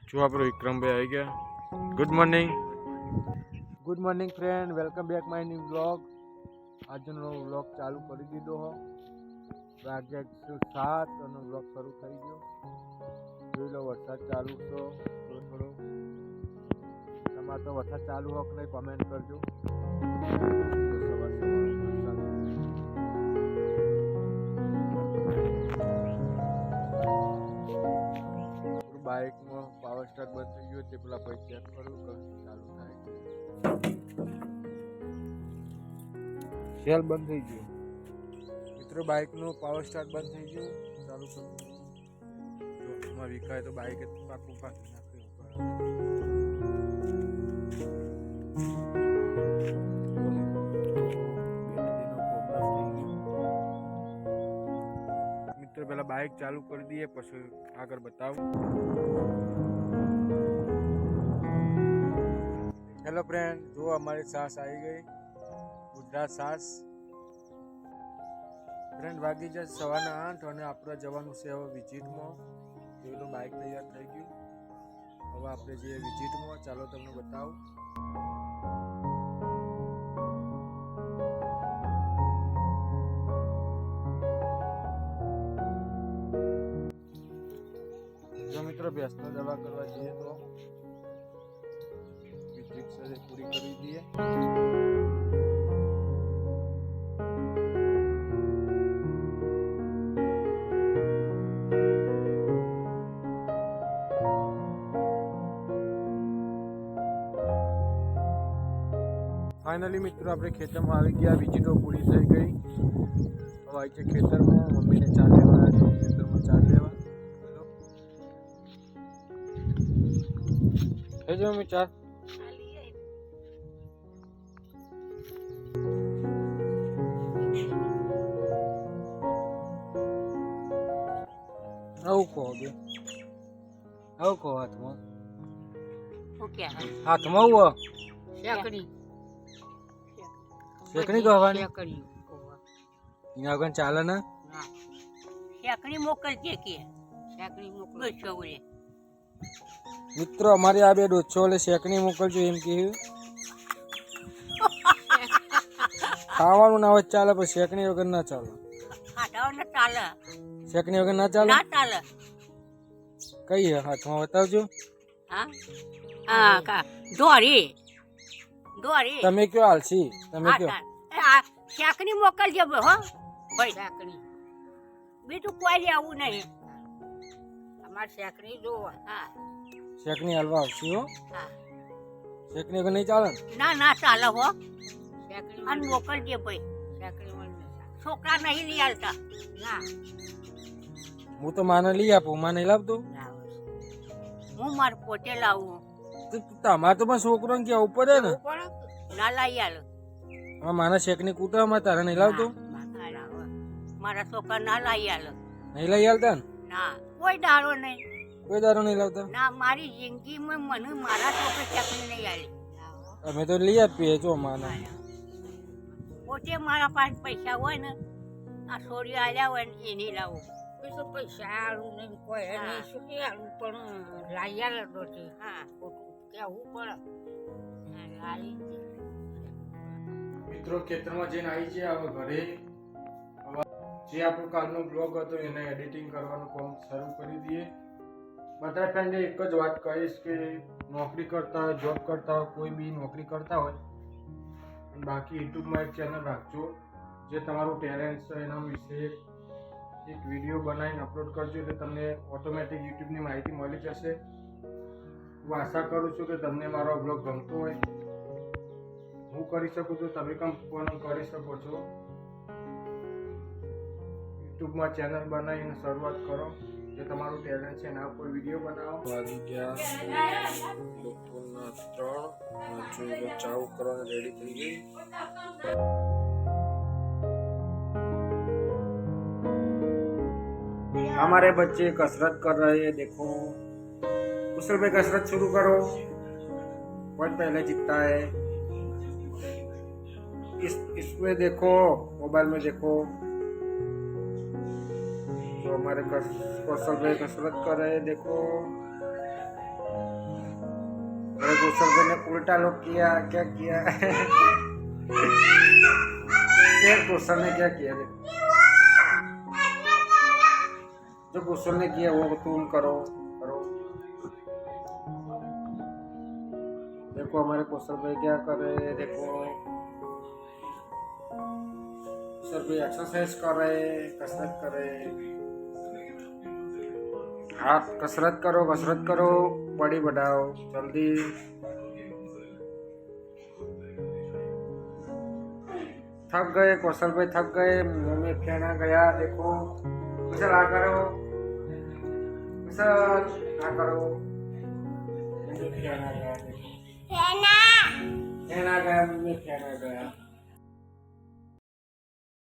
જો આપણો વિક્રમભાઈ આવી ગયા. Good morning friend, welcome back my new vlog. આજનો વ્લોગ ચાલુ કરી દીધો હો. વાગ્યા 7 અને વ્લોગ શરૂ થઈ ગયો. જોઈ લો વરસાદ ચાલુ તો થોડો તમારે તો વરસાદ ચાલુ હોય કે નહીં કોમેન્ટ કરજો. બાઇકમાં પાવર સ્ટાર્ટ બંધ થઈ ગયો તે પેલા પછી ચેક કરું કે ચાલુ થાય. સેલ બંધ થઈ ગયો મિત્રો, બાઇકનું પાવર સ્ટાર્ટ બંધ થઈ ગયું. ચાલુ કરું જો એમાં વિખાય તો બાઇક પાકું પાકી નાખ્યું. મિત્રો પેલા બાઇક ચાલુ કરી દઈએ પછી આગળ બતાવું. હેલો ફ્રેન્ડ, જો અમારી સાસ આવી ગઈ, ગુજરાત સાસ. ફ્રેન્ડ વાગી જાય 8:15 અને આપણે જવાનું છે હવે વિઝિટમાં. જોયેલું બાઇક તૈયાર થઈ ગયું. હવે આપણે જઈએ વિઝિટમાં. ચાલો તમને બતાવું. જો મિત્રો ભેંસનો દવા કરવા જઈએ તો વિઝિટ પૂરી કરી દઈએ. ફાઇનલી મિત્રો આપણે ખેતરમાં આવી ગયા. વિઝિટો પૂરી થઈ ગઈ. હવે આવી છે ખેતરમાં. મમ્મીને ચા લેવા તો ખેતરમાં ચા લેવા. થઈ જાય મમ્મી ચા. આવું કહો બે, આવું કહો હાથમાં. હાથમાં આવું શેકણી કહેવાની. એના વગર ચાલે ને. શેકણી મોકલજે કે શેકણી મોકલજો ઓલે. મિત્રો અમારે આ બે ડોચો ઓલે શેકણી મોકલજો એમ કહ્યું. ખાવાનું ના હોય ચાલે પણ શેકણી વગર ના ચાલે. ખાડાઓ ચાલે, શેકણી વગર ના ચાલે. ના ચાલે. કઈ હાથમાં બતાવજો. હા હા કા દોરી દોરી. તમે કયો આલસી, તમે કયો. શેકણી મોકલજે હો ભાઈ. શેકણી બીજું કોઈ લેવું નહીં. અમારે શેકણી જોવો. હા શેકણી હાલવા આવશે હો. હા શેકણી વગર નહીં ચાલે. ના ના ચાલે હો. શેકણી અને મોકલજે ભાઈ. શેકણી છોકરા નહીં લઈ આવતા. ના હું તો માને લઈ આપું. માં નહીં લાવતો. હું મારે પોતે લાવું. તમારે તો પણ છોકરો ને કેવું પડે ને. ના લાવી આલો. મારા શેકની કૂટવામાં તારે નહીં લાવતો. મારા છોકરા ના લાવી આલો. નહીં લઈ આલતા ને. ના કોઈ દારો નહીં. કોઈ દારો નહીં લાવતા. ના મારી જિંદગીમાં મને મારા છોકરા શેકણી નહીં આલી. અમે તો લઈ આપીએ છો માને. પોતે મારા પાસે પૈસા હોય ને, આ છોડી આલ્યા હોય ને એની લાવું. પૈસા આલું નહીં કોઈ નહીં. શું કે આલું પણ લાવી આલો છે. હા કેવું પડે. મિત્રો ખેતરમાં જઈને આવી છે હવે ઘરે. જે આપણો કાલનો બ્લોગ હતો એને એડિટિંગ કરવાનું કામ શરૂ કરી દઈએ. બધા ફ્રેન્ડે એક જ વાત કહીશ કે નોકરી કરતા હોય, જોબ કરતા હોય, કોઈ બી નોકરી કરતા હોય, બાકી યુટ્યુબમાં એક ચેનલ રાખજો. જે તમારું ટેલેન્ટ છે એના વિશે એક વિડીયો બનાવીને અપલોડ કરજો એટલે તમને ઓટોમેટિક યુટ્યુબની માહિતી મળી જશે. હું આશા કરું છું કે તમને મારો બ્લોગ ગમતો હોય. હું કરી શકું છું, તમે પણ કરી શકો છો. યુટ્યુબમાં ચેનલ બનાવીને શરૂઆત કરો. જે તમારું ટેલેન્ટ છે એના ઉપર વિડીયો બનાવો. વાગી ગયા બપોરના 3. ચાવ કરવાની રેડી થઈ ગઈ. हमारे बच्चे कसरत कर रहे हैं, देखो कुशल भाई कसरत शुरू करो. कौन पहले जीतता है. इसमें देखो, मोबाइल में देखो तो हमारे कौशल भाई कसरत कर रहे हैं. देखो कौशल भाई ने उल्टा लोग किया, क्या किया? फिर कौशल ने क्या किया? जो कौशल ने किया वो तुम करो करो। देखो हमारे कौशल भाई क्या कर रहे हैं, देखो कौशल भाई एक्सरसाइज कर रहे हैं, कसरत कर रहे हैं। हाथ कसरत करो, बॉडी बढ़ाओ जल्दी। थक गए कौशल भाई, थक गए, मुंह में फेना गया। देखो कुशल आ करो, कुशल आ करो, मुंह में फेना गया। देखो फेना गया, मुंह में फेना गया।